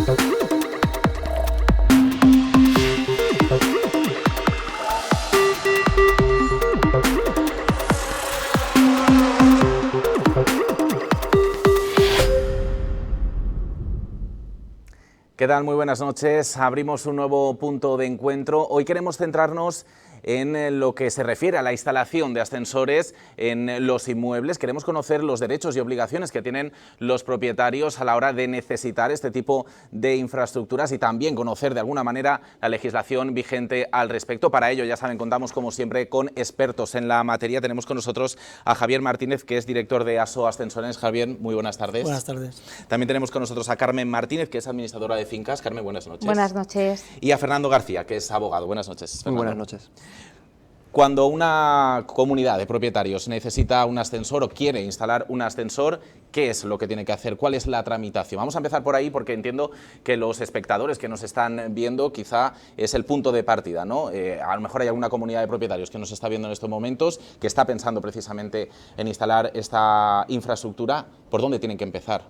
¿Qué tal? Muy buenas noches. Abrimos un nuevo punto de encuentro. Hoy queremos centrarnos en lo que se refiere a la instalación de ascensores en los inmuebles. Queremos conocer los derechos y obligaciones que tienen los propietarios a la hora de necesitar este tipo de infraestructuras y también conocer de alguna manera la legislación vigente al respecto. Para ello, ya saben, contamos como siempre con expertos en la materia. Tenemos con nosotros a Javier Martínez, que es director de ASO Ascensores. Javier, muy buenas tardes. Buenas tardes. También tenemos con nosotros a Carmen Martínez, que es administradora de fincas. Carmen, buenas noches. Buenas noches. Y a Fernando García, que es abogado. Buenas noches, Fernando. Muy buenas noches. Cuando una comunidad de propietarios necesita un ascensor o quiere instalar un ascensor, ¿qué es lo que tiene que hacer? ¿Cuál es la tramitación? Vamos a empezar por ahí porque entiendo que los espectadores que nos están viendo quizá es el punto de partida, ¿no? A lo mejor hay alguna comunidad de propietarios que nos está viendo en estos momentos que está pensando precisamente en instalar esta infraestructura. ¿Por dónde tienen que empezar?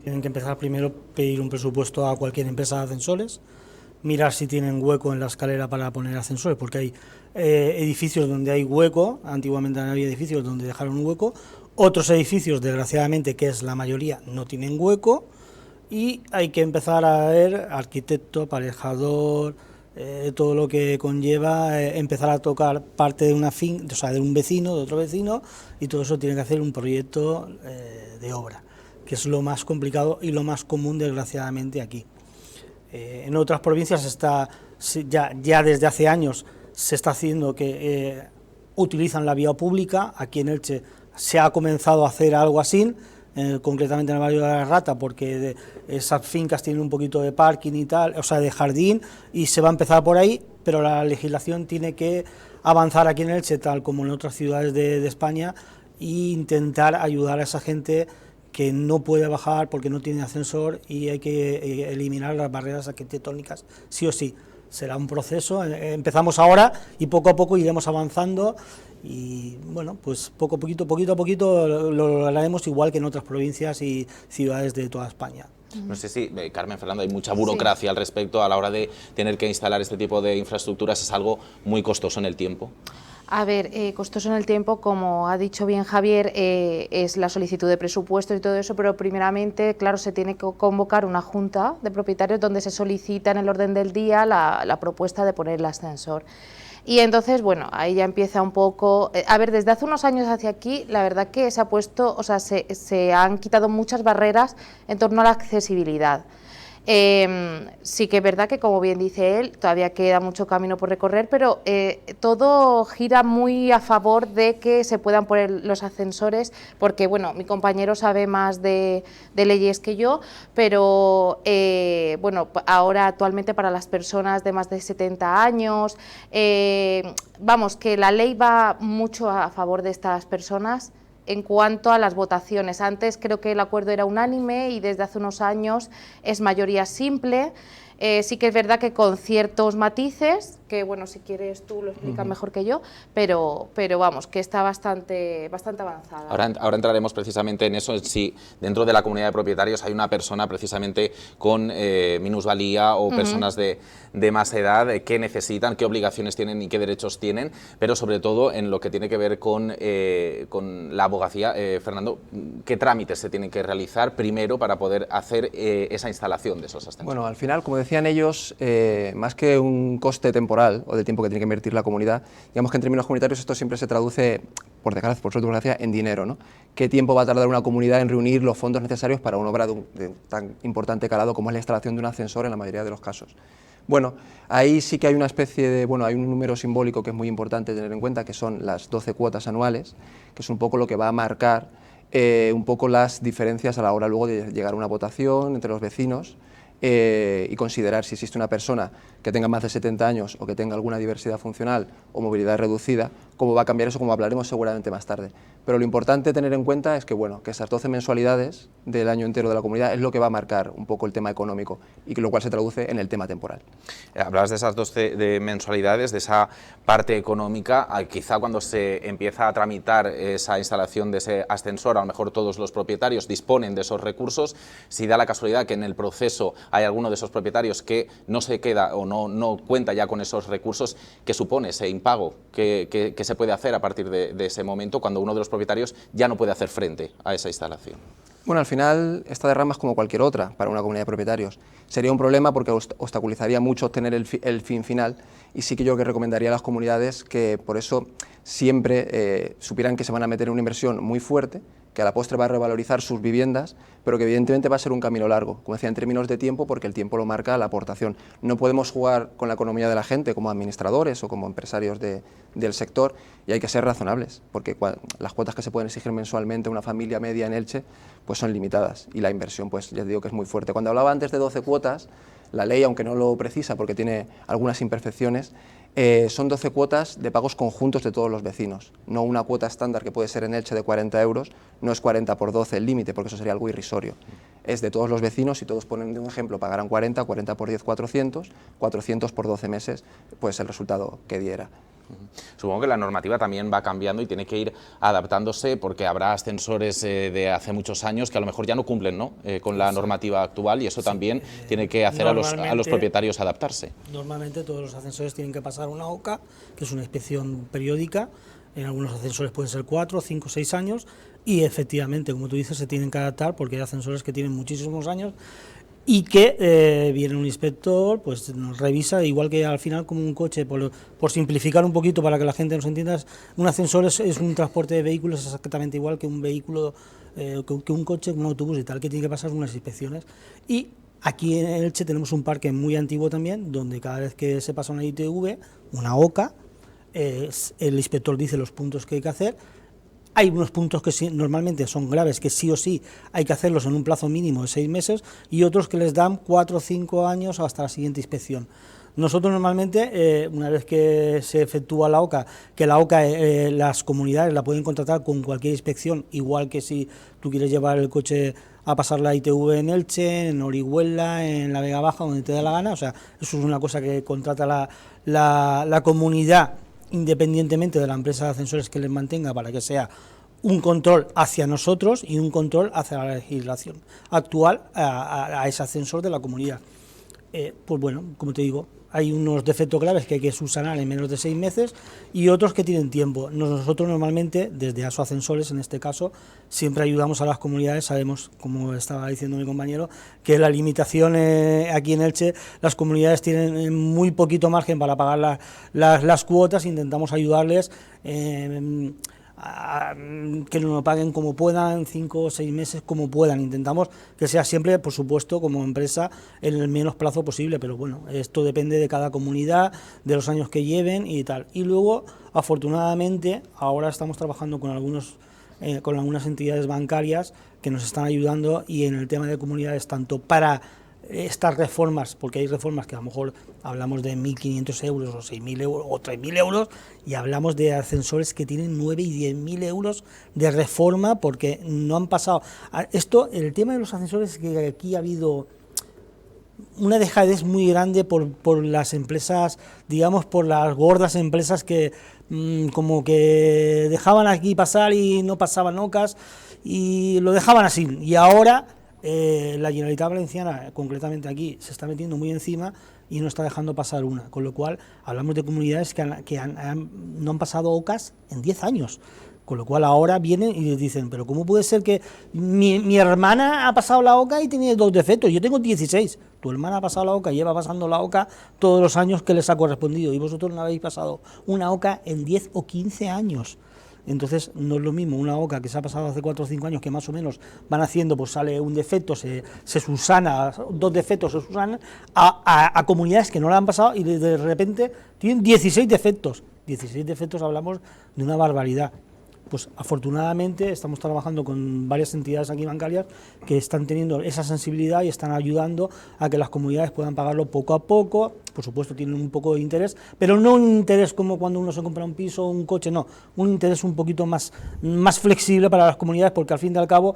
Tienen que empezar primero pedir un presupuesto a cualquier empresa de ascensores, mirar si tienen hueco en la escalera para poner ascensores, porque hay edificios donde hay hueco, antiguamente no había edificios donde dejaron un hueco, otros edificios, desgraciadamente, que es la mayoría, no tienen hueco, y hay que empezar a ver arquitecto, aparejador, todo lo que conlleva empezar a tocar parte de una finca, o sea, de un vecino, de otro vecino, y todo eso tiene que hacer un proyecto de obra, que es lo más complicado y lo más común, desgraciadamente, aquí. En otras provincias ya desde hace años se está haciendo que utilizan la vía pública. Aquí en Elche se ha comenzado a hacer algo así, concretamente en el barrio de la Rata, porque esas fincas tienen un poquito de parking y tal, o sea, de jardín, y se va a empezar por ahí, pero la legislación tiene que avanzar aquí en Elche, tal como en otras ciudades de España, e intentar ayudar a esa gente que no puede bajar porque no tiene ascensor, y hay que eliminar las barreras arquitectónicas, sí o sí. Será un proceso, empezamos ahora y poco a poco iremos avanzando, y bueno, pues poquito a poquito lo haremos igual que en otras provincias y ciudades de toda España. No sé si, Carmen, Fernando, hay mucha burocracia al respecto a la hora de tener que instalar este tipo de infraestructuras. ¿Es algo muy costoso en el tiempo? A ver, costoso en el tiempo, como ha dicho bien Javier, es la solicitud de presupuesto y todo eso, pero primeramente, claro, se tiene que convocar una junta de propietarios donde se solicita en el orden del día la propuesta de poner el ascensor. Y entonces, bueno, ahí ya empieza un poco... a ver, desde hace unos años hacia aquí, la verdad que se ha puesto, o sea, se han quitado muchas barreras en torno a la accesibilidad. Sí que es verdad que, como bien dice él, todavía queda mucho camino por recorrer, pero todo gira muy a favor de que se puedan poner los ascensores, porque, bueno, mi compañero sabe más de leyes que yo, pero, bueno, ahora actualmente para las personas de más de 70 años, vamos, que la ley va mucho a favor de estas personas. En cuanto a las votaciones, antes creo que el acuerdo era unánime y desde hace unos años es mayoría simple. Sí que es verdad que con ciertos matices, que bueno, si quieres tú lo explicas mejor que yo, pero vamos, que está bastante avanzada. Ahora entraremos precisamente en eso, si dentro de la comunidad de propietarios hay una persona precisamente con minusvalía o personas de más edad, qué necesitan, qué obligaciones tienen y qué derechos tienen, pero sobre todo en lo que tiene que ver con la abogacía. Fernando, ¿qué trámites se tienen que realizar primero para poder hacer esa instalación de esos ascensores? Bueno, al final, como decían ellos, más que un coste temporal o de tiempo que tiene que invertir la comunidad, digamos que en términos comunitarios esto siempre se traduce, por desgracia, por suerte, por desgracia, en dinero, ¿no? ¿Qué tiempo va a tardar una comunidad en reunir los fondos necesarios para una obra de tan importante calado como es la instalación de un ascensor en la mayoría de los casos? Bueno, ahí sí que hay una especie de, bueno, hay un número simbólico que es muy importante tener en cuenta, que son las 12 cuotas anuales, que es un poco lo que va a marcar un poco las diferencias a la hora luego de llegar a una votación entre los vecinos, y considerar si existe una persona que tenga más de 70 años o que tenga alguna diversidad funcional o movilidad reducida cómo va a cambiar eso, como hablaremos seguramente más tarde. Pero lo importante tener en cuenta es que, bueno, que esas 12 mensualidades del año entero de la comunidad es lo que va a marcar un poco el tema económico y que lo cual se traduce en el tema temporal. Hablabas de esas 12 de mensualidades, de esa parte económica. Quizá cuando se empieza a tramitar esa instalación de ese ascensor, a lo mejor todos los propietarios disponen de esos recursos. Si da la casualidad que en el proceso hay alguno de esos propietarios que no se queda o no cuenta ya con esos recursos, ¿qué supone ese impago? ¿Qué se puede hacer a partir de ese momento cuando uno de los propietarios ya no puede hacer frente a esa instalación? Bueno, al final esta derrama es como cualquier otra para una comunidad de propietarios. Sería un problema porque obstaculizaría mucho obtener el fin final, y sí que yo recomendaría a las comunidades que por eso siempre supieran que se van a meter en una inversión muy fuerte, que a la postre va a revalorizar sus viviendas, pero que evidentemente va a ser un camino largo, como decía, en términos de tiempo, porque el tiempo lo marca la aportación. No podemos jugar con la economía de la gente como administradores o como empresarios del sector, y hay que ser razonables, porque las cuotas que se pueden exigir mensualmente a una familia media en Elche pues son limitadas, y la inversión, pues ya digo que es muy fuerte. Cuando hablaba antes de 12 cuotas, la ley, aunque no lo precisa porque tiene algunas imperfecciones, son 12 cuotas de pagos conjuntos de todos los vecinos, no una cuota estándar que puede ser en Elche de 40 euros, no es 40 por 12 el límite, porque eso sería algo irrisorio. Es de todos los vecinos, y todos ponen de un ejemplo, pagarán 40, 40 por 10, 400, 400 por 12 meses, pues el resultado que diera. Supongo que la normativa también va cambiando y tiene que ir adaptándose, porque habrá ascensores de hace muchos años que a lo mejor ya no cumplen, ¿no? Con la normativa actual, y eso también tiene que hacer a los propietarios adaptarse. Normalmente todos los ascensores tienen que pasar una OCA, que es una inspección periódica. En algunos ascensores pueden ser 4, 5, 6 años, y efectivamente, como tú dices, se tienen que adaptar porque hay ascensores que tienen muchísimos años y que viene un inspector, pues nos revisa, igual que al final como un coche, por simplificar un poquito para que la gente nos entienda, un ascensor es un transporte de vehículos exactamente igual que un vehículo, que un coche, un autobús y tal, que tiene que pasar unas inspecciones. Y aquí en Elche tenemos un parque muy antiguo también, donde cada vez que se pasa una ITV, una OCA, el inspector dice los puntos que hay que hacer. Hay unos puntos que normalmente son graves, que sí o sí hay que hacerlos en un plazo mínimo de 6 meses, y otros que les dan 4 o 5 años hasta la siguiente inspección. Nosotros normalmente, una vez que se efectúa la OCA, que la OCA las comunidades la pueden contratar con cualquier inspección, igual que si tú quieres llevar el coche a pasar la ITV en Elche, en Orihuela, en la Vega Baja, donde te dé la gana. O sea, eso es una cosa que contrata la comunidad, independientemente de la empresa de ascensores que les mantenga, para que sea un control hacia nosotros y un control hacia la legislación actual a ese ascensor de la comunidad. Pues bueno, como te digo, hay unos defectos graves que hay que subsanar en menos de 6 meses y otros que tienen tiempo. Nosotros normalmente, desde ASO Ascensores en este caso, siempre ayudamos a las comunidades. Sabemos, como estaba diciendo mi compañero, que la limitación aquí en Elche, las comunidades tienen muy poquito margen para pagar las cuotas. Intentamos ayudarles que nos lo paguen como puedan, 5 o 6 meses como puedan. Intentamos que sea siempre, por supuesto, como empresa, en el menos plazo posible, pero bueno, esto depende de cada comunidad, de los años que lleven y tal. Y luego, afortunadamente, ahora estamos trabajando con algunas entidades bancarias que nos están ayudando, y en el tema de comunidades, tanto para estas reformas, porque hay reformas que a lo mejor hablamos de 1.500 euros o 6.000 euros o 3.000 euros, y hablamos de ascensores que tienen 9 y 10.000 euros de reforma porque no han pasado. El tema de los ascensores es que aquí ha habido una dejadez muy grande por las empresas, digamos, por las gordas empresas que como que dejaban aquí pasar y no pasaban OCAs y lo dejaban así, y ahora la Generalitat Valenciana, concretamente aquí, se está metiendo muy encima y no está dejando pasar una, con lo cual hablamos de comunidades que no han pasado OCAs en 10 años, con lo cual ahora vienen y les dicen, pero ¿cómo puede ser que mi hermana ha pasado la OCA y tiene 2 defectos? Yo tengo 16, tu hermana ha pasado la OCA, lleva pasando la OCA todos los años que les ha correspondido, y vosotros no habéis pasado una OCA en 10 o 15 años. Entonces no es lo mismo una OCA que se ha pasado hace 4 o 5 años, que más o menos van haciendo, pues sale un defecto, se subsana, 2 defectos se subsanan, a comunidades que no la han pasado y de repente tienen 16 defectos. 16 defectos, hablamos de una barbaridad. Pues afortunadamente estamos trabajando con varias entidades aquí bancarias que están teniendo esa sensibilidad y están ayudando a que las comunidades puedan pagarlo poco a poco. Por supuesto tienen un poco de interés, pero no un interés como cuando uno se compra un piso o un coche, no, un interés un poquito más flexible para las comunidades, porque al fin y al cabo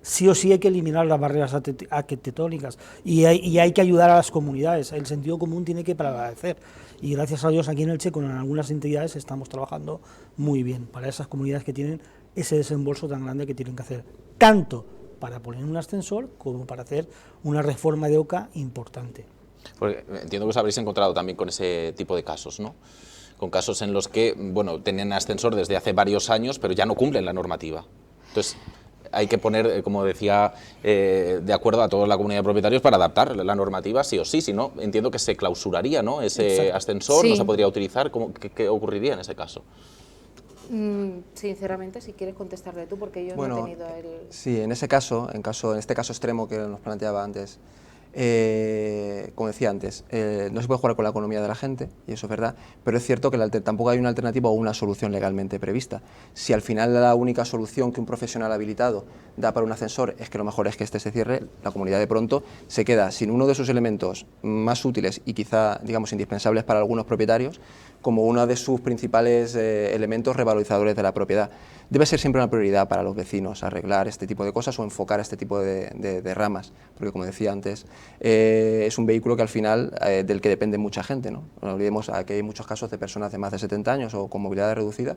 sí o sí hay que eliminar las barreras arquitectónicas y hay que ayudar a las comunidades. El sentido común tiene que prevalecer y gracias a Dios aquí en Elche con algunas entidades estamos trabajando muy bien para esas comunidades que tienen ese desembolso tan grande que tienen que hacer, tanto para poner un ascensor como para hacer una reforma de OCA importante. Porque entiendo que os habréis encontrado también con ese tipo de casos, ¿no? Con casos en los que, bueno, tenían ascensor desde hace varios años, pero ya no cumplen la normativa. Entonces, hay que poner, como decía, de acuerdo a toda la comunidad de propietarios para adaptar la normativa sí o sí, si no, entiendo que se clausuraría, ¿no? Ese Exacto. ascensor, Sí. no se podría utilizar. ¿Qué ocurriría en ese caso? Sinceramente, si quieres contestarle tú, porque yo Bueno, no he tenido el... sí, en este caso extremo que nos planteaba antes, como decía antes, no se puede jugar con la economía de la gente, y eso es verdad, pero es cierto que tampoco hay una alternativa o una solución legalmente prevista. Si al final la única solución que un profesional habilitado da para un ascensor es que lo mejor es que este se cierre, la comunidad de pronto se queda sin uno de sus elementos más útiles y quizá, digamos, indispensables para algunos propietarios, como uno de sus principales elementos revalorizadores de la propiedad. Debe ser siempre una prioridad para los vecinos arreglar este tipo de cosas o enfocar este tipo de ramas, porque como decía antes, es un vehículo que al final del que depende mucha gente, ¿no? No olvidemos que hay muchos casos de personas de más de 70 años o con movilidad reducida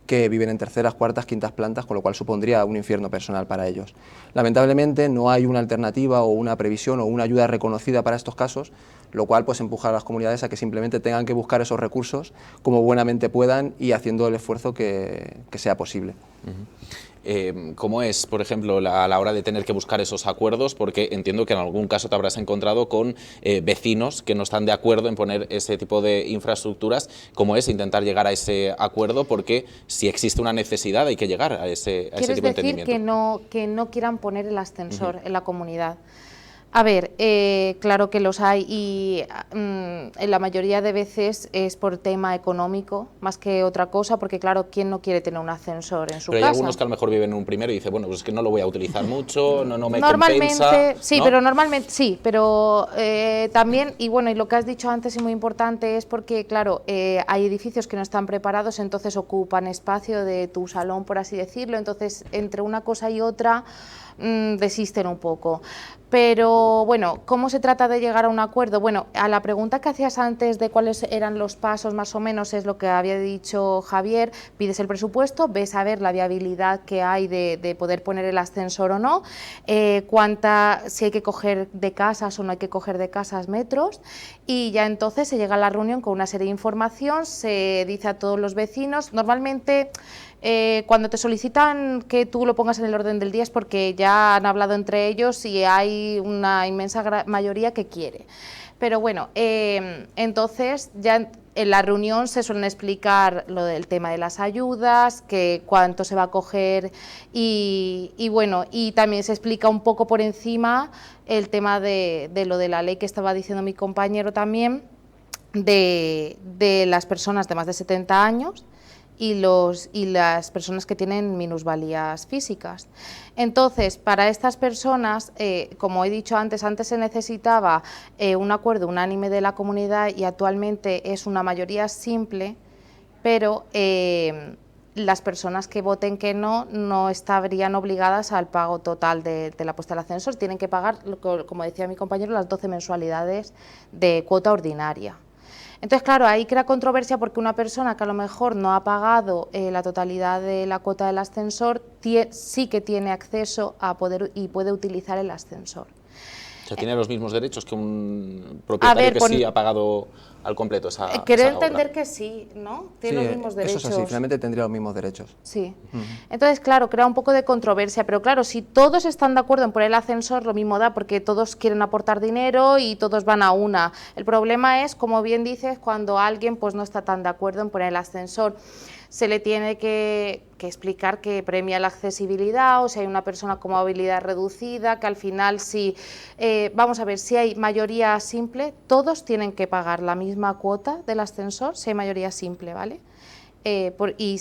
que viven en terceras, cuartas, quintas plantas, con lo cual supondría un infierno personal para ellos. Lamentablemente no hay una alternativa o una previsión o una ayuda reconocida para estos casos, lo cual pues empuja a las comunidades a que simplemente tengan que buscar esos recursos como buenamente puedan y haciendo el esfuerzo que sea posible. ¿Cómo es, por ejemplo, a la hora de tener que buscar esos acuerdos? Porque entiendo que en algún caso te habrás encontrado con vecinos que no están de acuerdo en poner ese tipo de infraestructuras. ¿Cómo es intentar llegar a ese acuerdo? Porque si existe una necesidad hay que llegar a ese tipo de ¿Quieres decir entendimiento. que no quieran poner el ascensor en la comunidad? A ver, claro que los hay y en la mayoría de veces es por tema económico más que otra cosa, porque claro, ¿quién no quiere tener un ascensor en su Pero casa? hay algunos que a lo mejor viven en un primero y dicen, bueno, pues es que no lo voy a utilizar mucho, no me Normalmente, compensa. sí, ¿no? pero normalmente sí, pero también, y bueno, y lo que has dicho antes y muy importante es porque, claro, hay edificios que no están preparados, entonces ocupan espacio de tu salón, por así decirlo, entonces entre una cosa y otra desisten un poco. Pero bueno, ¿cómo se trata de llegar a un acuerdo? Bueno, a la pregunta que hacías antes de cuáles eran los pasos más o menos es lo que había dicho Javier, pides el presupuesto, ves a ver la viabilidad que hay de poder poner el ascensor o no, si hay que coger de casas o no hay que coger de casas metros y ya entonces se llega a la reunión con una serie de información, se dice a todos los vecinos, normalmente cuando te solicitan que tú lo pongas en el orden del día es porque ya han hablado entre ellos y hay una inmensa mayoría que quiere. Pero bueno, entonces ya en la reunión se suelen explicar lo del tema de las ayudas, que cuánto se va a coger y bueno, y también se explica un poco por encima el tema de lo de la ley que estaba diciendo mi compañero también, de las personas de más de 70 años, y las personas que tienen minusvalías físicas. Entonces, para estas personas, como he dicho antes se necesitaba un acuerdo unánime de la comunidad y actualmente es una mayoría simple, pero las personas que voten que no estarían obligadas al pago total de la puesta del ascensor, tienen que pagar, como decía mi compañero, las 12 mensualidades de cuota ordinaria. Entonces, claro, ahí crea controversia porque una persona que a lo mejor no ha pagado la totalidad de la cuota del ascensor sí que tiene acceso a poder y puede utilizar el ascensor. O sea, ¿tiene los mismos derechos que un propietario que sí ha pagado al completo esa Quiero esa entender obra? que sí, ¿no? Tiene Sí, los mismos derechos. eso es así, finalmente tendría los mismos derechos. Sí. Entonces, claro, crea un poco de controversia, pero claro, si todos están de acuerdo en poner el ascensor, lo mismo da, porque todos quieren aportar dinero y todos van a una. El problema es, como bien dices, cuando alguien pues no está tan de acuerdo en poner el ascensor. Se le tiene que explicar que premia la accesibilidad, o si hay una persona con movilidad reducida, que al final vamos a ver, si hay mayoría simple, todos tienen que pagar la misma cuota del ascensor, si hay mayoría simple, ¿vale? y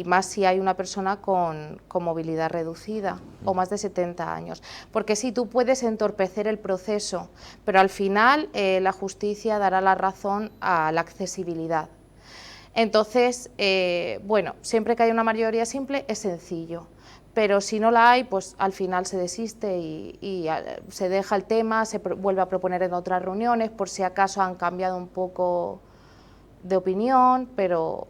más si hay una persona con movilidad reducida o más de 70 años. Porque sí, tú puedes entorpecer el proceso, pero al final la justicia dará la razón a la accesibilidad. Entonces, bueno, siempre que hay una mayoría simple es sencillo, pero si no la hay, pues al final se desiste y se deja el tema, se vuelve a proponer en otras reuniones, por si acaso han cambiado un poco de opinión, pero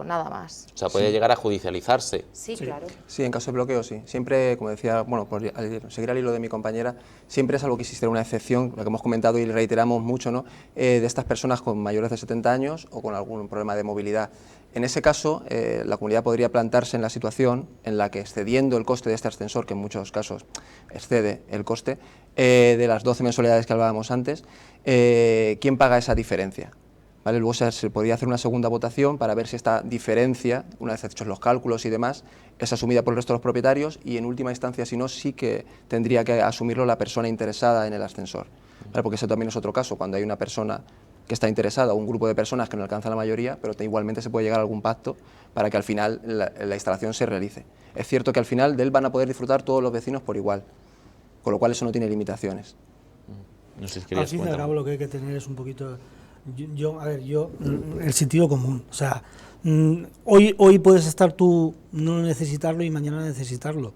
nada más. O sea, puede llegar a judicializarse. Sí, claro. Sí, en caso de bloqueo sí. Siempre, como decía, bueno, por seguir al hilo de mi compañera, siempre es algo que existe una excepción, lo que hemos comentado y reiteramos mucho, ¿no? De estas personas con mayores de 70 años o con algún problema de movilidad. En ese caso, la comunidad podría plantarse en la situación en la que, excediendo el coste de este ascensor, que en muchos casos excede el coste, de las 12 mensualidades que hablábamos antes, ¿quién paga esa diferencia? ¿Vale? Luego se podría hacer una segunda votación para ver si esta diferencia, una vez hechos los cálculos y demás, es asumida por el resto de los propietarios y en última instancia, si no, sí que tendría que asumirlo la persona interesada en el ascensor. ¿Vale? Porque eso también es otro caso, cuando hay una persona que está interesada o un grupo de personas que no alcanza la mayoría, pero igualmente se puede llegar a algún pacto para que al final la instalación se realice. Es cierto que al final de él van a poder disfrutar todos los vecinos por igual, con lo cual eso no tiene limitaciones. No sé si Al querías fin y al comentar. cabo lo que hay que tener es un poquito, el sentido común. O sea, hoy puedes estar tú no necesitarlo y mañana necesitarlo.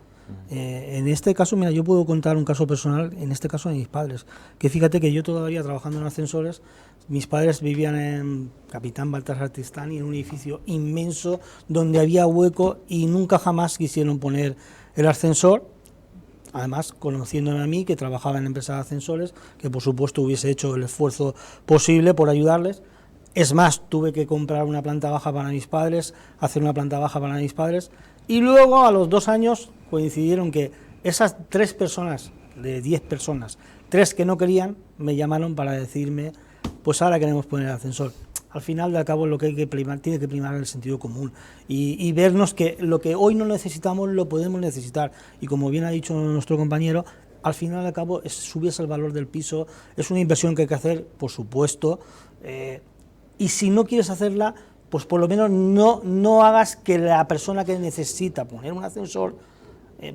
En este caso, mira, yo puedo contar un caso personal, en este caso de mis padres, que fíjate que yo todavía trabajando en ascensores, mis padres vivían en Capitán Baltasar Tristán y en un edificio inmenso donde había hueco y nunca jamás quisieron poner el ascensor. Además, conociéndome a mí, que trabajaba en empresas de ascensores, que por supuesto hubiese hecho el esfuerzo posible por ayudarles. Es más, tuve que comprar una planta baja para mis padres, hacer una planta baja para mis padres, y luego a los 2 años coincidieron que esas 3 personas, de 10 personas, 3 que no querían, me llamaron para decirme, pues ahora queremos poner el ascensor. Al final, de al cabo, lo que hay que primar, tiene que primar el sentido común y vernos que lo que hoy no necesitamos lo podemos necesitar. Y como bien ha dicho nuestro compañero, al final, al cabo, subirse el valor del piso, es una inversión que hay que hacer, por supuesto, y si no quieres hacerla, pues por lo menos no hagas que la persona que necesita poner un ascensor,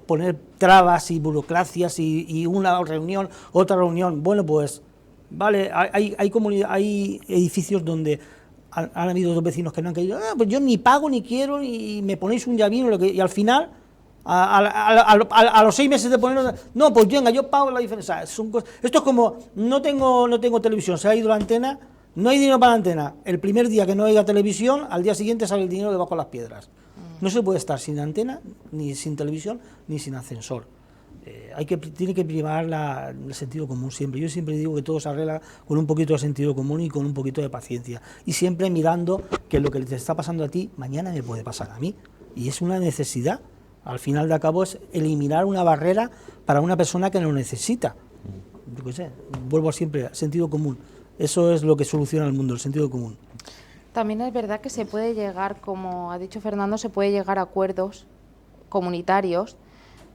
poner trabas y burocracias y una reunión, otra reunión, bueno, pues... Vale, hay edificios donde han habido 2 vecinos que no han querido, pues yo ni pago ni quiero y me ponéis un llavino y al final, a los 6 meses de ponerlo, no, pues venga, yo pago la diferencia. Esto es como, no tengo televisión, se ha ido la antena, no hay dinero para la antena, el primer día que no haya televisión, al día siguiente sale el dinero debajo de las piedras. No se puede estar sin antena, ni sin televisión, ni sin ascensor. Tiene que primar el sentido común siempre. Yo siempre digo que todo se arregla con un poquito de sentido común y con un poquito de paciencia. Y siempre mirando que lo que te está pasando a ti, mañana me puede pasar a mí. Y es una necesidad. Al final de cabo es eliminar una barrera para una persona que no necesita. Yo qué sé, vuelvo siempre al sentido común. Eso es lo que soluciona el mundo, el sentido común. También es verdad que se puede llegar, como ha dicho Fernando, se puede llegar a acuerdos comunitarios.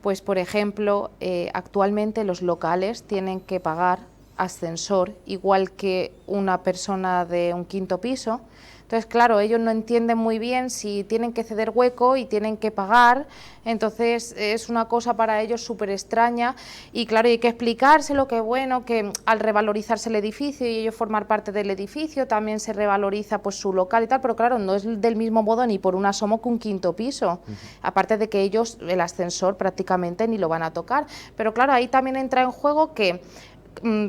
Pues, por ejemplo, actualmente los locales tienen que pagar ascensor, igual que una persona de un 5.º piso. Entonces, claro, ellos no entienden muy bien si tienen que ceder hueco y tienen que pagar, entonces es una cosa para ellos súper extraña y claro, hay que explicárselo, que bueno, que al revalorizarse el edificio y ellos formar parte del edificio, también se revaloriza pues su local y tal, pero claro, no es del mismo modo ni por un asomo que un 5.º piso, aparte de que ellos el ascensor prácticamente ni lo van a tocar, pero claro, ahí también entra en juego que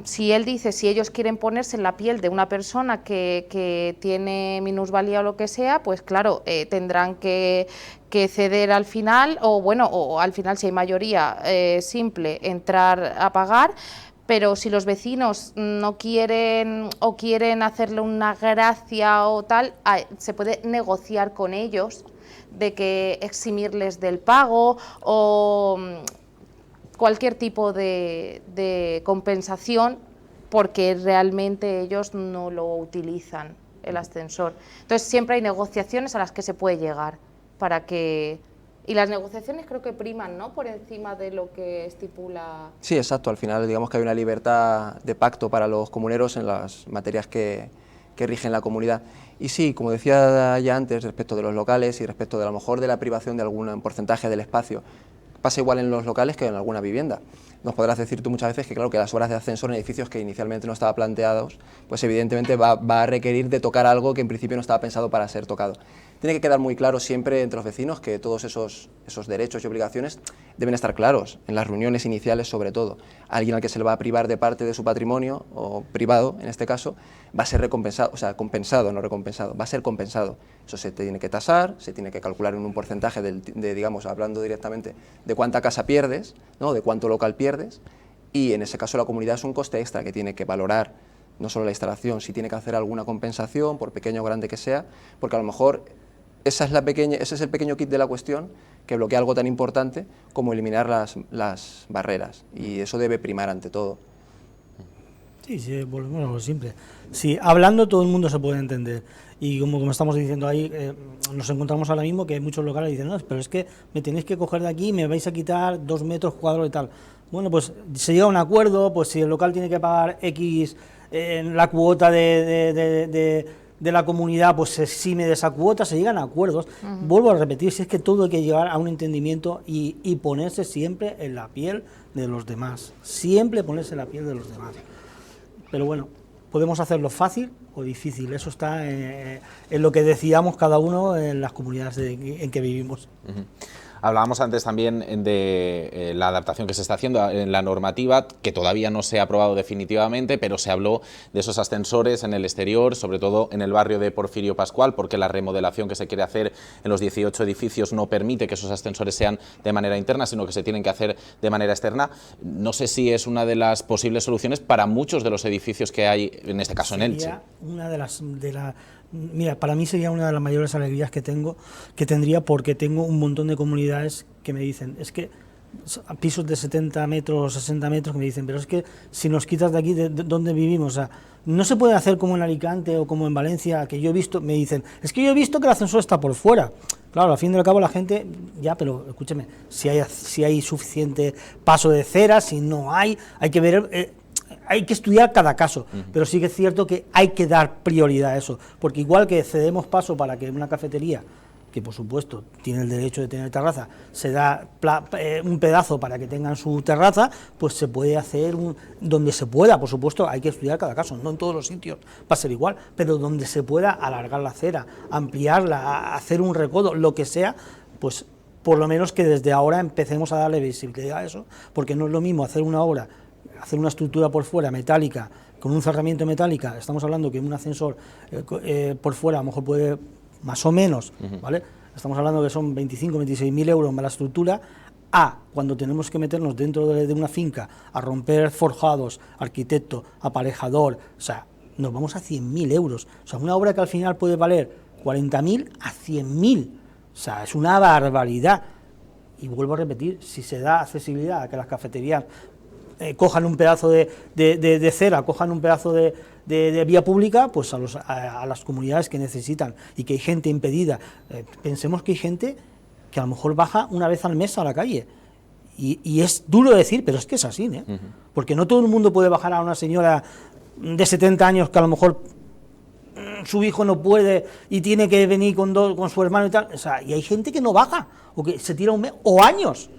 si él dice, si ellos quieren ponerse en la piel de una persona que tiene minusvalía o lo que sea, pues claro, tendrán que ceder al final, o bueno, o al final si hay mayoría simple, entrar a pagar, pero si los vecinos no quieren o quieren hacerle una gracia o tal, se puede negociar con ellos de que eximirles del pago o cualquier tipo de compensación porque realmente ellos no lo utilizan, el ascensor. Entonces siempre hay negociaciones a las que se puede llegar para que... Y las negociaciones creo que priman, ¿no?, por encima de lo que estipula... Sí, exacto. Al final digamos que hay una libertad de pacto para los comuneros en las materias que que rigen la comunidad. Y sí, como decía ya antes, respecto de los locales y respecto de a lo mejor de la privación de algún porcentaje del espacio, pasa igual en los locales que en alguna vivienda. Nos podrás decir tú muchas veces que claro que las obras de ascensor en edificios que inicialmente no estaban planteados, pues evidentemente va a requerir de tocar algo que en principio no estaba pensado para ser tocado. Tiene que quedar muy claro siempre entre los vecinos que todos esos derechos y obligaciones deben estar claros, en las reuniones iniciales sobre todo. Alguien al que se le va a privar de parte de su patrimonio, o privado en este caso, va a ser recompensado, o sea, compensado, no recompensado, va a ser compensado. Eso se tiene que tasar, se tiene que calcular en un porcentaje digamos, hablando directamente de cuánta casa pierdes, ¿no?, de cuánto local pierdes, y en ese caso la comunidad es un coste extra que tiene que valorar no solo la instalación, si tiene que hacer alguna compensación, por pequeño o grande que sea, porque a lo mejor ese es el pequeño kit de la cuestión que bloquea algo tan importante como eliminar las barreras, y eso debe primar ante todo. Sí, volvemos a lo simple. Sí, hablando todo el mundo se puede entender. Y como estamos diciendo ahí, nos encontramos ahora mismo que hay muchos locales que dicen, no, pero es que me tenéis que coger de aquí y me vais a quitar 2 metros cuadrados y tal. Bueno, pues se llega a un acuerdo, pues si el local tiene que pagar X en la cuota de la comunidad, pues se exime de esa cuota, se llegan a acuerdos. Vuelvo a repetir, si es que todo hay que llegar a un entendimiento y ponerse siempre en la piel de los demás. Siempre ponerse en la piel de los demás. Pero bueno, podemos hacerlo fácil o difícil, eso está en lo que decidamos cada uno en las comunidades en que vivimos. Hablábamos antes también de la adaptación que se está haciendo en la normativa, que todavía no se ha aprobado definitivamente, pero se habló de esos ascensores en el exterior, sobre todo en el barrio de Porfirio Pascual, porque la remodelación que se quiere hacer en los 18 edificios no permite que esos ascensores sean de manera interna, sino que se tienen que hacer de manera externa. No sé si es una de las posibles soluciones para muchos de los edificios que hay, en este caso en Elche. Mira, para mí sería una de las mayores alegrías que tendría, porque tengo un montón de comunidades que me dicen, es que pisos de 70 metros, 60 metros, que me dicen, pero es que si nos quitas de aquí, ¿de dónde vivimos? O sea, no se puede hacer como en Alicante o como en Valencia, que yo he visto, me dicen, es que yo he visto que el ascensor está por fuera. Claro, al fin y al cabo la gente, ya, pero escúcheme, si hay suficiente paso de cera, si no hay que ver... hay que estudiar cada caso, pero sí que es cierto que hay que dar prioridad a eso, porque igual que cedemos paso para que una cafetería, que por supuesto tiene el derecho de tener terraza, se da un pedazo para que tengan su terraza, pues se puede hacer donde se pueda, por supuesto hay que estudiar cada caso, no en todos los sitios va a ser igual, pero donde se pueda alargar la acera, ampliarla, hacer un recodo, lo que sea, pues por lo menos que desde ahora empecemos a darle visibilidad a eso, porque no es lo mismo hacer una obra, hacer una estructura por fuera metálica, con un cerramiento metálica, estamos hablando que un ascensor por fuera a lo mejor puede más o menos, ¿vale? Estamos hablando que son 25, 26.000 euros más la estructura, cuando tenemos que meternos dentro de una finca a romper forjados, arquitecto, aparejador, o sea, nos vamos a 100.000 euros, o sea, una obra que al final puede valer 40.000 a 100.000, o sea, es una barbaridad. Y vuelvo a repetir, si se da accesibilidad a que las cafeterías cojan un pedazo de cera, cojan un pedazo de vía pública, pues a las comunidades que necesitan y que hay gente impedida. Pensemos que hay gente que a lo mejor baja una vez al mes a la calle. Y es duro decir, pero es que es así, ¿eh? Porque no todo el mundo puede bajar a una señora de 70 años que a lo mejor su hijo no puede y tiene que venir con su hermano y tal. O sea, y hay gente que no baja, o que se tira un mes, o años.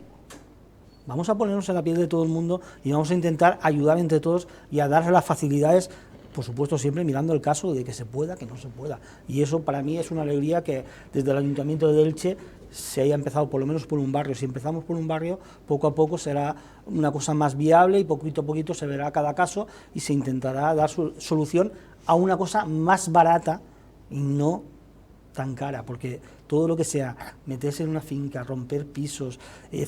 Vamos a ponernos en la piel de todo el mundo y vamos a intentar ayudar entre todos y a darle las facilidades, por supuesto siempre mirando el caso de que se pueda, que no se pueda. Y eso para mí es una alegría que desde el Ayuntamiento de Elche se haya empezado por lo menos por un barrio. Si empezamos por un barrio, poco a poco será una cosa más viable y poquito a poquito se verá cada caso y se intentará dar solución a una cosa más barata y no tan cara, porque todo lo que sea meterse en una finca, romper pisos,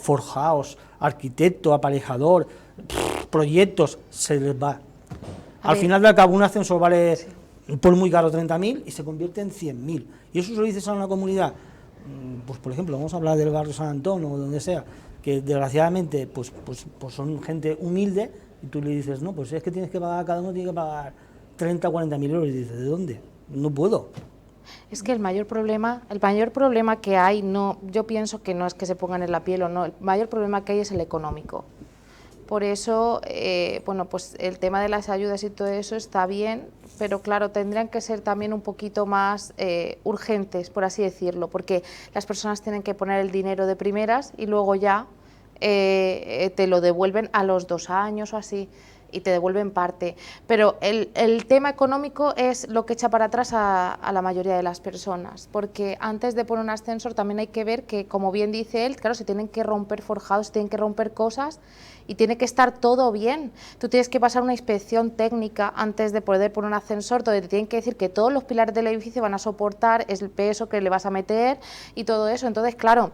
forjados, arquitecto, aparejador, proyectos, se les va. Al final de cabo un ascensor vale por muy caro 30.000 y se convierte en 100.000. Y eso se lo dices a una comunidad, pues por ejemplo, vamos a hablar del barrio San Antón o donde sea, que desgraciadamente pues son gente humilde, y tú le dices, no, pues es que tienes que pagar, cada uno tiene que pagar 30 o 40.000 euros, y dices, ¿de dónde? No puedo. Es que el mayor problema que hay, no, yo pienso que no es que se pongan en la piel o no, el mayor problema que hay es el económico. Por eso, bueno, pues el tema de las ayudas y todo eso está bien, pero claro, tendrían que ser también un poquito más urgentes, por así decirlo, porque las personas tienen que poner el dinero de primeras y luego ya te lo devuelven a los 2 años o así, y te devuelven parte. Pero el tema económico es lo que echa para atrás a la mayoría de las personas, porque antes de poner un ascensor también hay que ver que, como bien dice él, claro, se tienen que romper forjados, se tienen que romper cosas y tiene que estar todo bien. Tú tienes que pasar una inspección técnica antes de poder poner un ascensor, donde te tienen que decir que todos los pilares del edificio van a soportar el peso que le vas a meter y todo eso. Entonces, claro,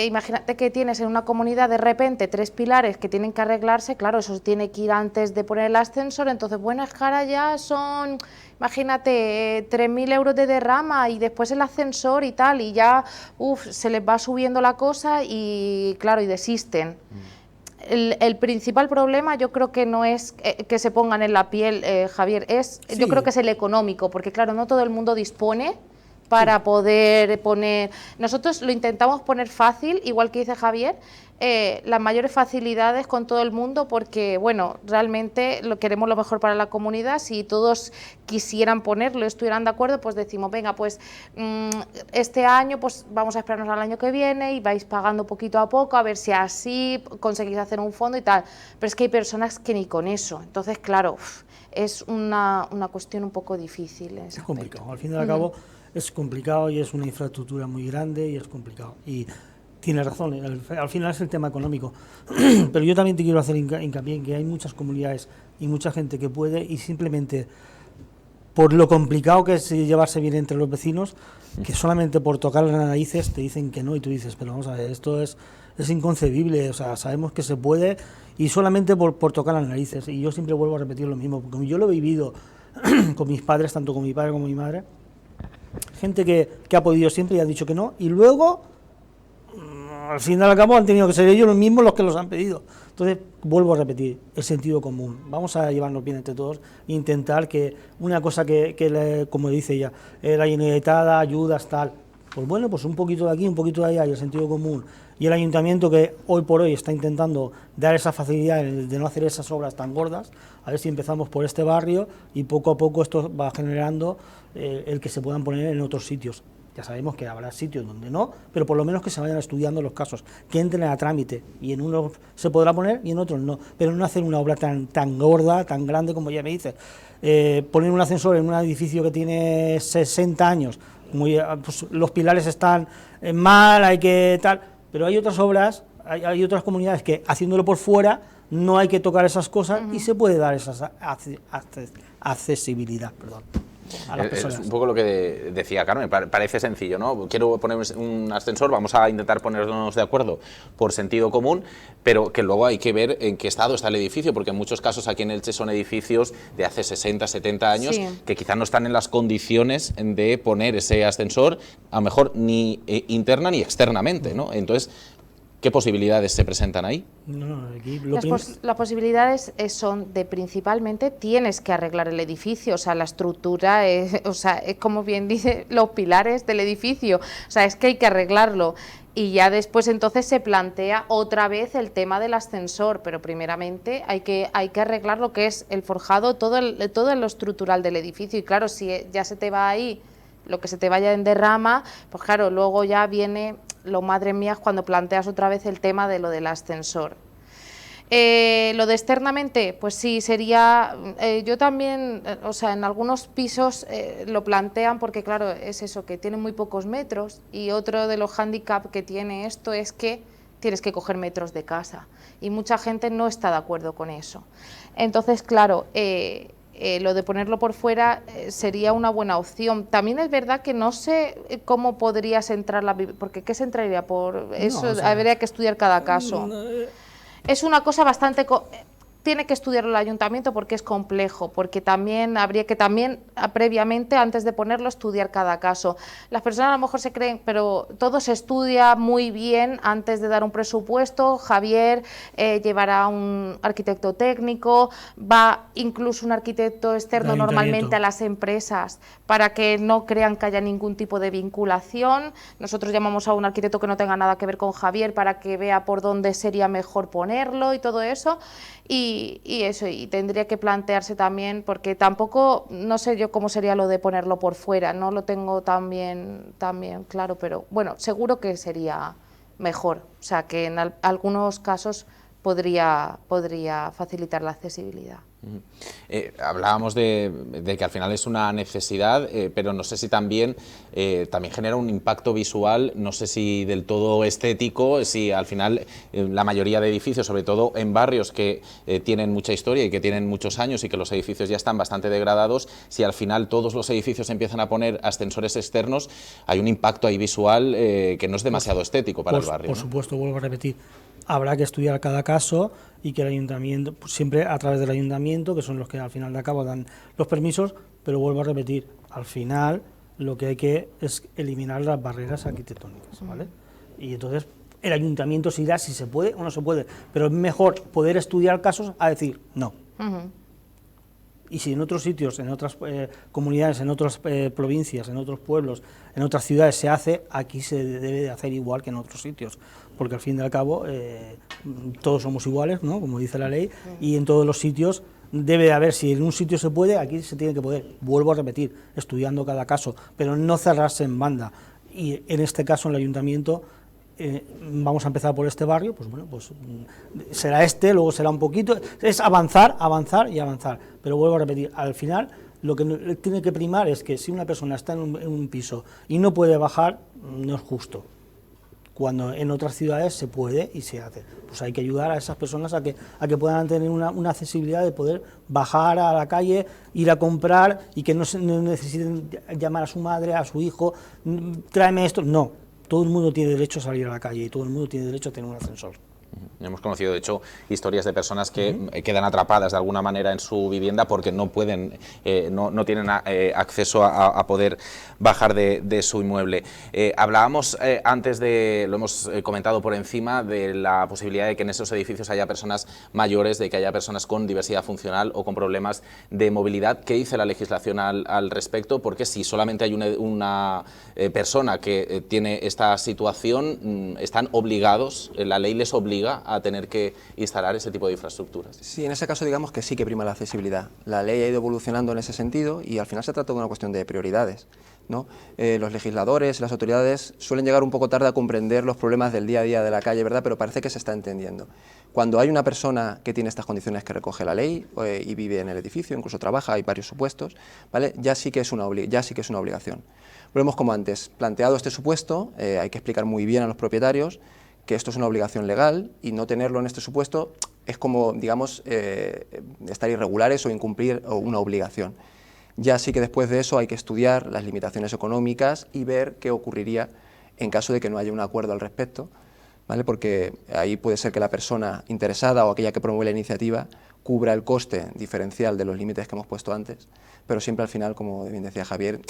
imagínate que tienes en una comunidad de repente 3 pilares que tienen que arreglarse, claro, eso tiene que ir antes de poner el ascensor, entonces buenas caras ya son, imagínate, 3.000 euros de derrama y después el ascensor y tal, y ya se les va subiendo la cosa y claro, y desisten. El principal problema yo creo que no es que se pongan en la piel, Javier, yo creo que es el económico, porque claro, no todo el mundo dispone para poder poner. Nosotros lo intentamos poner fácil, igual que dice Javier, las mayores facilidades con todo el mundo, porque bueno, realmente queremos lo mejor para la comunidad. Si todos quisieran ponerlo, estuvieran de acuerdo, pues decimos, venga, pues este año pues vamos a esperarnos al año que viene y vais pagando poquito a poco, a ver si así conseguís hacer un fondo y tal. Pero es que hay personas que ni con eso, entonces claro, es una cuestión un poco difícil. Es complicado, al fin y al cabo es complicado y es una infraestructura muy grande y es complicado. Y tienes razón, al final es el tema económico. Pero yo también te quiero hacer hincapié en que hay muchas comunidades y mucha gente que puede, y simplemente por lo complicado que es llevarse bien entre los vecinos, que solamente por tocar las narices te dicen que no, y tú dices, pero vamos a ver, esto es inconcebible, o sea, sabemos que se puede, y solamente por tocar las narices. Y yo siempre vuelvo a repetir lo mismo, porque yo lo he vivido con mis padres, tanto con mi padre como mi madre, gente que ha podido siempre y ha dicho que no, y luego al final al cabo han tenido que ser ellos los mismos los que los han pedido. Entonces, vuelvo a repetir, el sentido común. Vamos a llevarnos bien entre todos e intentar que una cosa como dice ella, la Generalitat, ayudas, tal, pues bueno, pues un poquito de aquí, un poquito de allá, y el sentido común. Y el ayuntamiento, que hoy por hoy está intentando dar esa facilidad de no hacer esas obras tan gordas, a ver si empezamos por este barrio y poco a poco esto va generando el que se puedan poner en otros sitios. Ya sabemos que habrá sitios donde no, pero por lo menos que se vayan estudiando los casos, que entren a trámite, y en unos se podrá poner y en otros no, pero no hacer una obra tan gorda, tan grande como ya me dices. Poner un ascensor en un edificio que tiene 60 años, pues los pilares están mal, hay que tal, pero hay otras obras, hay otras comunidades que haciéndolo por fuera no hay que tocar esas cosas y se puede dar esa accesibilidad, perdón. Es un poco lo que decía Carmen, parece sencillo, ¿no? Quiero poner un ascensor, vamos a intentar ponernos de acuerdo por sentido común, pero que luego hay que ver en qué estado está el edificio, porque en muchos casos aquí en Elche son edificios de hace 60, 70 años, sí, que quizás no están en las condiciones de poner ese ascensor, a lo mejor ni interna ni externamente, ¿no? Entonces, ¿qué posibilidades se presentan ahí? Las posibilidades son de, principalmente, tienes que arreglar el edificio, o sea, la estructura, es como bien dice, los pilares del edificio, o sea, es que hay que arreglarlo. Y ya después entonces se plantea otra vez el tema del ascensor, pero primeramente hay que arreglar lo que es el forjado, todo lo estructural del edificio. Y claro, si ya se te va ahí lo que se te vaya en derrama, pues claro, luego ya viene lo madre mía cuando planteas otra vez el tema de lo del ascensor. Lo de externamente, pues sí, sería, yo también, o sea, en algunos pisos lo plantean porque claro, es eso, que tiene muy pocos metros, y otro de los hándicaps que tiene esto es que tienes que coger metros de casa y mucha gente no está de acuerdo con eso. Entonces, claro, lo de ponerlo por fuera sería una buena opción. También es verdad que no sé cómo podrías entrar porque ¿qué se entraría por eso? No, o sea, habría que estudiar cada caso. Es una cosa bastante... Tiene que estudiarlo el ayuntamiento porque es complejo, porque también habría que previamente, antes de ponerlo, estudiar cada caso. Las personas a lo mejor se creen, pero todo se estudia muy bien antes de dar un presupuesto. Javier llevará un arquitecto técnico, va incluso un arquitecto externo normalmente a las empresas para que no crean que haya ningún tipo de vinculación. Nosotros llamamos a un arquitecto que no tenga nada que ver con Javier para que vea por dónde sería mejor ponerlo y todo eso. Y Y eso, y tendría que plantearse también, porque tampoco, no sé yo cómo sería lo de ponerlo por fuera, no lo tengo tan bien claro, pero bueno, seguro que sería mejor, o sea que en algunos casos podría facilitar la accesibilidad. Hablábamos de que al final es una necesidad, pero no sé si también genera un impacto visual, no sé si del todo estético, si al final la mayoría de edificios, sobre todo en barrios que tienen mucha historia y que tienen muchos años y que los edificios ya están bastante degradados, si al final todos los edificios empiezan a poner ascensores externos, hay un impacto ahí visual que no es demasiado estético para el barrio. Por supuesto, vuelvo a repetir. Habrá que estudiar cada caso y que el ayuntamiento, siempre a través del ayuntamiento, que son los que al final de cabo dan los permisos, pero vuelvo a repetir, al final lo que hay que es eliminar las barreras arquitectónicas, ¿vale? Y entonces el ayuntamiento se dirá si se puede o no se puede, pero es mejor poder estudiar casos a decir no. Y si en otros sitios, en otras comunidades, en otras provincias, en otros pueblos, en otras ciudades se hace, aquí se debe de hacer igual que en otros sitios, porque al fin y al cabo todos somos iguales, ¿no?, como dice la ley, y en todos los sitios debe de haber, si en un sitio se puede, aquí se tiene que poder. Vuelvo a repetir, estudiando cada caso, pero no cerrarse en banda. Y en este caso, en el ayuntamiento, vamos a empezar por este barrio, pues bueno, pues será este, luego será un poquito, es avanzar, avanzar y avanzar, pero vuelvo a repetir, al final lo que tiene que primar es que si una persona está en un piso y no puede bajar, no es justo, cuando en otras ciudades se puede y se hace, pues hay que ayudar a esas personas a que puedan tener una accesibilidad de poder bajar a la calle, ir a comprar y que no necesiten llamar a su madre, a su hijo, tráeme esto, no. Todo el mundo tiene derecho a salir a la calle y todo el mundo tiene derecho a tener un ascensor. Hemos conocido, de hecho, historias de personas que quedan atrapadas de alguna manera en su vivienda porque no pueden, no tienen acceso a poder bajar de su inmueble. Hablábamos antes lo hemos comentado por encima, de la posibilidad de que en esos edificios haya personas mayores, de que haya personas con diversidad funcional o con problemas de movilidad. ¿Qué dice la legislación al respecto? Porque si solamente hay una persona que tiene esta situación, están obligados, la ley les obliga a tener que instalar ese tipo de infraestructuras. Sí, en ese caso digamos que sí que prima la accesibilidad. La ley ha ido evolucionando en ese sentido y al final se trata de una cuestión de prioridades, ¿no? Los legisladores, las autoridades suelen llegar un poco tarde a comprender los problemas del día a día de la calle, ¿verdad? Pero parece que se está entendiendo. Cuando hay una persona que tiene estas condiciones que recoge la ley y vive en el edificio, incluso trabaja, hay varios supuestos, ¿vale? Ya sí que es una obligación. Volvemos como antes, planteado este supuesto, hay que explicar muy bien a los propietarios que esto es una obligación legal y no tenerlo en este supuesto es como, digamos, estar irregulares o incumplir una obligación. Ya sí que después de eso hay que estudiar las limitaciones económicas y ver qué ocurriría en caso de que no haya un acuerdo al respecto, ¿vale? Porque ahí puede ser que la persona interesada o aquella que promueve la iniciativa cubra el coste diferencial de los límites que hemos puesto antes, pero siempre al final, como bien decía Javier,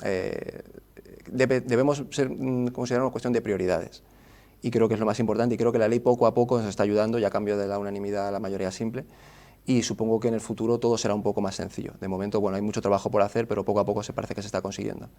debemos considerar una cuestión de prioridades. Y creo que es lo más importante y creo que la ley poco a poco nos está ayudando, ya a cambio de la unanimidad a la mayoría simple, y supongo que en el futuro todo será un poco más sencillo. De momento, bueno, hay mucho trabajo por hacer, pero poco a poco se parece que se está consiguiendo.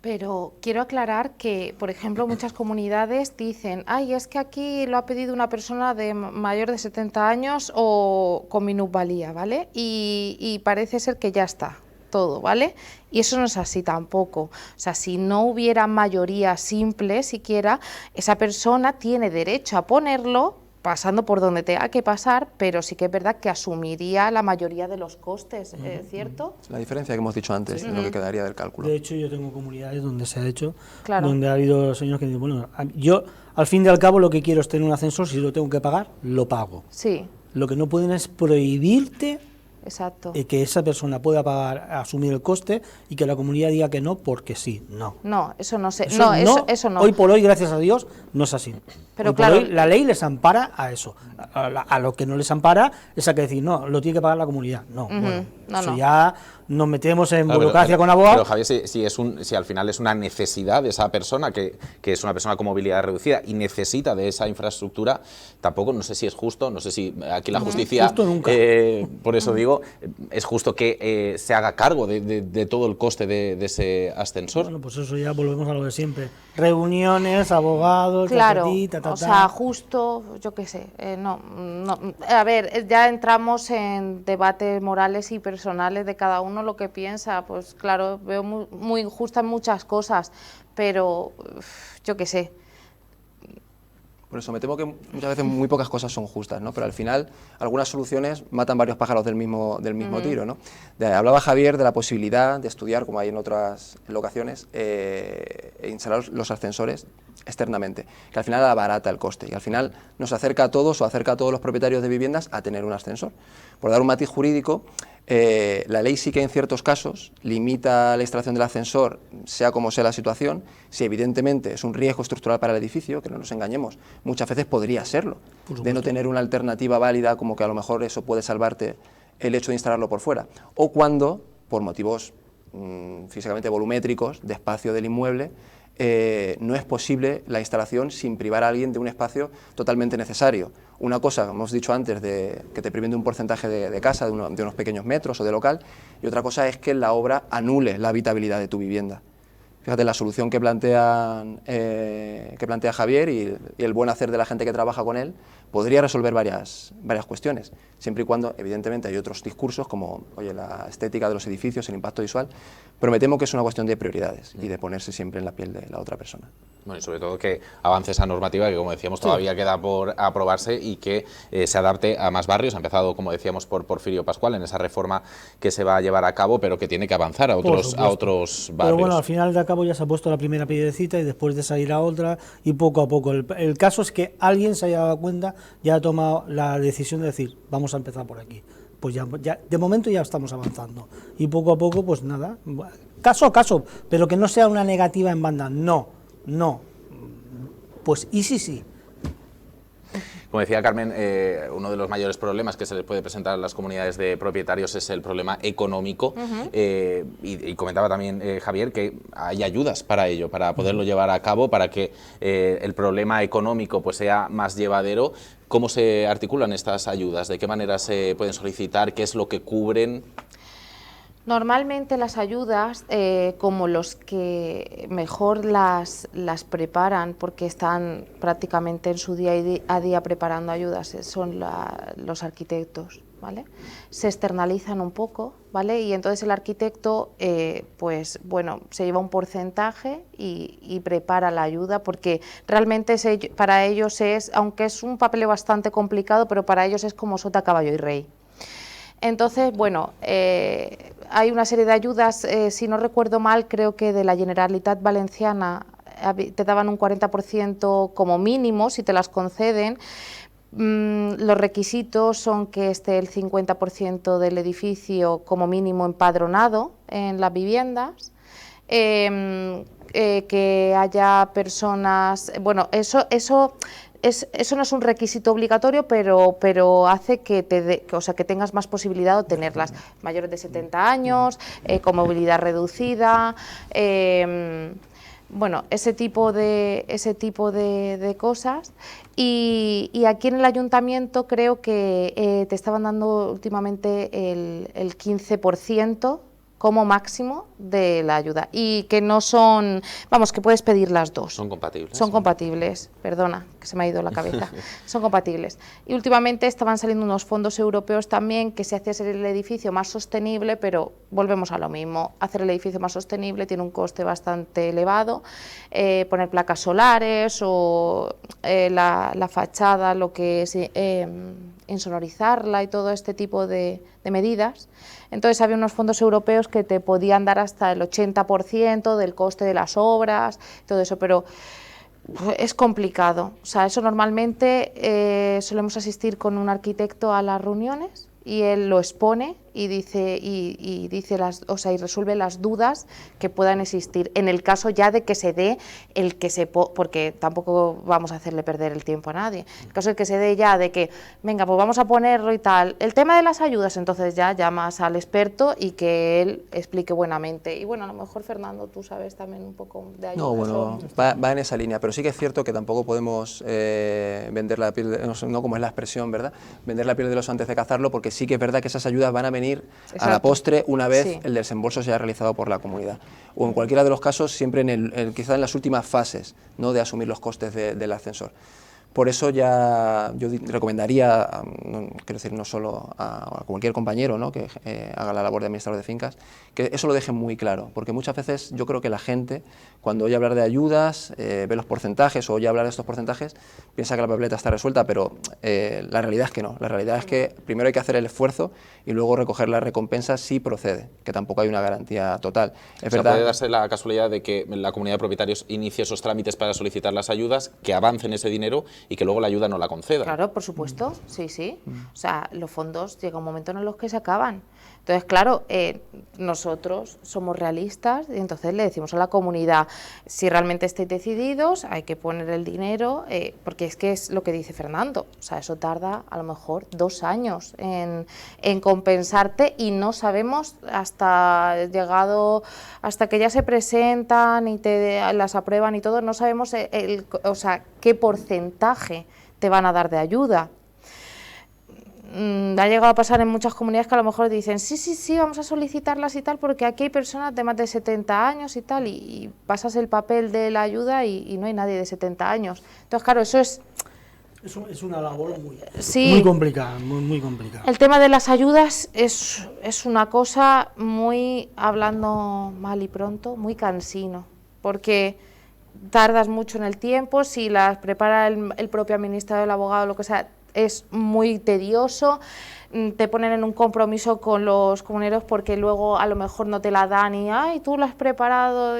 Pero quiero aclarar que, por ejemplo, muchas comunidades dicen, ay, es que aquí lo ha pedido una persona de mayor de 70 años o con minusvalía, ¿vale? Y parece ser que ya está todo, ¿vale? Y eso no es así tampoco. O sea, si no hubiera mayoría simple siquiera, esa persona tiene derecho a ponerlo pasando por donde tenga que pasar, pero sí que es verdad que asumiría la mayoría de los costes, ¿cierto? La diferencia que hemos dicho antes, es lo que quedaría del cálculo. De hecho, yo tengo comunidades donde se ha hecho, claro, donde ha habido señores que dicen, bueno, yo al fin y al cabo lo que quiero es tener un ascensor, si lo tengo que pagar, lo pago. Sí. Lo que no pueden es prohibirte exacto, que esa persona pueda pagar, asumir el coste y que la comunidad diga que no porque sí, no. No, eso no sé, eso no. Hoy por hoy, gracias a Dios, no es así. Pero hoy claro, por hoy, la ley les ampara a eso. A lo que no les ampara es a que decir, no, lo tiene que pagar la comunidad. No, bueno, eso ya nos metemos en burocracia con abogados. Pero Javier, si al final es una necesidad de esa persona, que es una persona con movilidad reducida y necesita de esa infraestructura, tampoco, no sé si es justo, no sé si aquí la justicia, justo nunca. Por eso digo, es justo que se haga cargo de todo el coste de ese ascensor. Bueno, pues eso ya volvemos a lo de siempre. Reuniones, abogados, claro, o sea, justo, yo qué sé, no. No, a ver, ya entramos en debates morales y personales de cada uno lo que piensa. Pues claro, veo muy injustas muchas cosas, pero yo qué sé. Por eso me temo que muchas veces muy pocas cosas son justas, ¿no? Pero al final algunas soluciones matan varios pájaros del mismo tiro, ¿no? Hablaba Javier de la posibilidad de estudiar, como hay en otras locaciones, e instalar los ascensores externamente, que al final abarata el coste y al final nos acerca a todos o acerca a todos los propietarios de viviendas a tener un ascensor. Por dar un matiz jurídico, la ley sí que en ciertos casos limita la instalación del ascensor, sea como sea la situación, si evidentemente es un riesgo estructural para el edificio, que no nos engañemos, muchas veces podría serlo, de no tener una alternativa válida, como que a lo mejor eso puede salvarte el hecho de instalarlo por fuera, o cuando, por motivos físicamente volumétricos, de espacio del inmueble, no es posible la instalación sin privar a alguien de un espacio totalmente necesario. Una cosa, como hemos dicho antes, de que te priven de un porcentaje de casa, de unos pequeños metros o de local, y otra cosa es que la obra anule la habitabilidad de tu vivienda. Fíjate, la solución que plantea Javier y el buen hacer de la gente que trabaja con él podría resolver varias cuestiones, siempre y cuando, evidentemente, hay otros discursos como, oye, la estética de los edificios, el impacto visual, pero me temo que es una cuestión de prioridades y de ponerse siempre en la piel de la otra persona. Bueno, y sobre todo que avance esa normativa que, como decíamos, todavía queda por aprobarse y que se adapte a más barrios. Ha empezado, como decíamos, por Porfirio Pascual en esa reforma que se va a llevar a cabo, pero que tiene que avanzar a otros barrios. Pero bueno, al final de cabo ya se ha puesto la primera piedrecita y después de salir a otra y poco a poco. El caso es que alguien se haya dado cuenta, ya ha tomado la decisión de decir, vamos a empezar por aquí. Pues ya de momento ya estamos avanzando. Y poco a poco, pues nada, caso a caso, pero que no sea una negativa en banda, no. Pues y sí. Como decía Carmen, uno de los mayores problemas que se les puede presentar a las comunidades de propietarios es el problema económico. Y comentaba también Javier que hay ayudas para ello, para poderlo llevar a cabo, para que el problema económico pues sea más llevadero. ¿Cómo se articulan estas ayudas? ¿De qué manera se pueden solicitar? ¿Qué es lo que cubren? Normalmente las ayudas, como los que mejor las preparan, porque están prácticamente en su día a día preparando ayudas, son los arquitectos, ¿vale? Se externalizan un poco, ¿vale? Y entonces el arquitecto, pues bueno, se lleva un porcentaje y prepara la ayuda, porque realmente para ellos es, aunque es un papeleo bastante complicado, pero para ellos es como sota, caballo y rey. Entonces, bueno, hay una serie de ayudas, si no recuerdo mal, creo que de la Generalitat Valenciana te daban un 40% como mínimo, si te las conceden. Los requisitos son que esté el 50% del edificio como mínimo empadronado en las viviendas, que haya personas, bueno, eso no es un requisito obligatorio, pero hace que que tengas más posibilidad de obtenerlas. Mayores de 70 años, con movilidad reducida, bueno, ese tipo de cosas. Y aquí en el ayuntamiento creo que te estaban dando últimamente el 15% como máximo de la ayuda, y que no son, vamos, que puedes pedir las dos. Son compatibles. Son compatibles, perdona, que se me ha ido la cabeza. Son compatibles. Y últimamente estaban saliendo unos fondos europeos también, que se hacía hacer el edificio más sostenible, pero volvemos a lo mismo. Hacer el edificio más sostenible tiene un coste bastante elevado, poner placas solares o la fachada, lo que es insonorizarla y todo este tipo de medidas. Entonces había unos fondos europeos que te podían dar hasta el 80% del coste de las obras, todo eso, pero es complicado. O sea, eso normalmente solemos asistir con un arquitecto a las reuniones y él lo expone y dice y resuelve las dudas que puedan existir en el caso ya de que se dé porque tampoco vamos a hacerle perder el tiempo a nadie. En el caso de que se dé ya de que venga, pues vamos a ponerlo y tal, el tema de las ayudas, entonces ya llamas al experto y que él explique buenamente. Y bueno, a lo mejor Fernando, tú sabes también un poco de ayudas. No, bueno, va en esa línea, pero sí que es cierto que tampoco podemos vender la piel, no como es la expresión, ¿verdad? Vender la piel del oso antes de cazarlo, porque sí que es verdad que esas ayudas van a venir a la postre una vez el desembolso se haya realizado por la comunidad. O en cualquiera de los casos, siempre quizá en las últimas fases, ¿no?, de asumir los costes del ascensor. Por eso ya yo recomendaría, quiero decir, no solo a cualquier compañero, ¿no?, que haga la labor de administrador de fincas, que eso lo deje muy claro, porque muchas veces yo creo que la gente, cuando oye hablar de ayudas, ve los porcentajes o oye hablar de estos porcentajes, piensa que la papeleta está resuelta, pero la realidad es que no. La realidad es que primero hay que hacer el esfuerzo y luego recoger la recompensa si procede, que tampoco hay una garantía total. Es verdad. Puede darse la casualidad de que la comunidad de propietarios inicie esos trámites para solicitar las ayudas, que avancen ese dinero y que luego la ayuda no la conceda. Claro, por supuesto, sí, sí. O sea, los fondos llega un momento en los que se acaban. Entonces, claro, nosotros somos realistas y entonces le decimos a la comunidad, si realmente estáis decididos, hay que poner el dinero, porque es que es lo que dice Fernando, o sea, eso tarda a lo mejor 2 años en compensarte y no sabemos hasta que ya se presentan y te las aprueban y todo, no sabemos o sea, qué porcentaje te van a dar de ayuda. Ha llegado a pasar en muchas comunidades que a lo mejor dicen sí, vamos a solicitarlas y tal, porque aquí hay personas de más de 70 años y tal, y pasas el papel de la ayuda y no hay nadie de 70 años. Entonces, claro, eso es una labor muy complicada, muy complicada. El tema de las ayudas es una cosa muy, hablando mal y pronto, muy cansino, porque tardas mucho en el tiempo, si las prepara el propio administrador, el abogado, lo que sea, es muy tedioso, te ponen en un compromiso con los comuneros porque luego a lo mejor no te la dan y ay, tú la has preparado,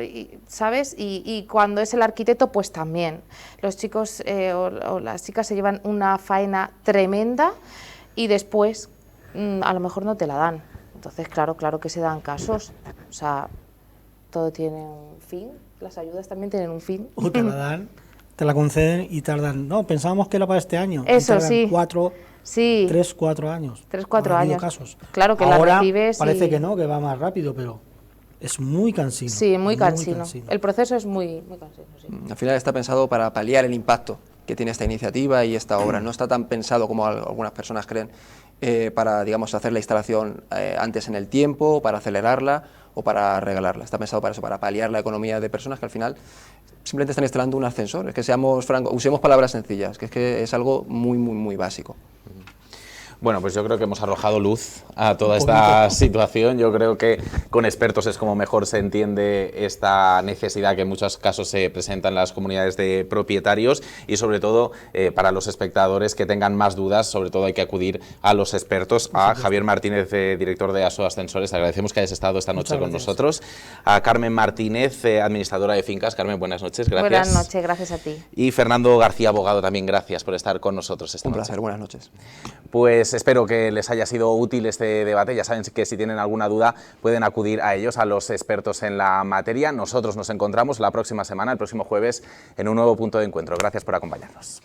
¿sabes? Y cuando es el arquitecto, pues también. Los chicos o las chicas se llevan una faena tremenda y después a lo mejor no te la dan. Entonces, claro que se dan casos. O sea, todo tiene un fin, las ayudas también tienen un fin. O te la dan, te la conceden y tardan, no, pensábamos que era para este año. Eso sí. 3, 4 años. 3, 4 años. Casos. Claro que ahora la recibes parece que no, que va más rápido, pero es muy cansino. Sí, muy cansino. El proceso es muy cansino, sí. Al final está pensado para paliar el impacto que tiene esta iniciativa y esta obra. No está tan pensado como algunas personas creen para, digamos, hacer la instalación antes en el tiempo, para acelerarla o para regalarla. Está pensado para eso, para paliar la economía de personas que al final simplemente están instalando un ascensor. Es que seamos francos, usemos palabras sencillas, que es algo muy básico. Bueno, pues yo creo que hemos arrojado luz a toda esta situación. Yo creo que con expertos es como mejor se entiende esta necesidad que en muchos casos se presenta en las comunidades de propietarios y sobre todo para los espectadores que tengan más dudas, sobre todo hay que acudir a los expertos, a Javier Martínez, director de ASO Ascensores. Agradecemos que hayas estado esta noche con nosotros. A Carmen Martínez, administradora de fincas. Carmen, buenas noches, gracias. Buenas noches, gracias a ti. Y Fernando García, abogado, también gracias por estar con nosotros esta noche. Un placer, buenas noches. Pues espero que les haya sido útil este debate. Ya saben que si tienen alguna duda pueden acudir a ellos, a los expertos en la materia. Nosotros nos encontramos la próxima semana, el próximo jueves, en un nuevo punto de encuentro. Gracias por acompañarnos.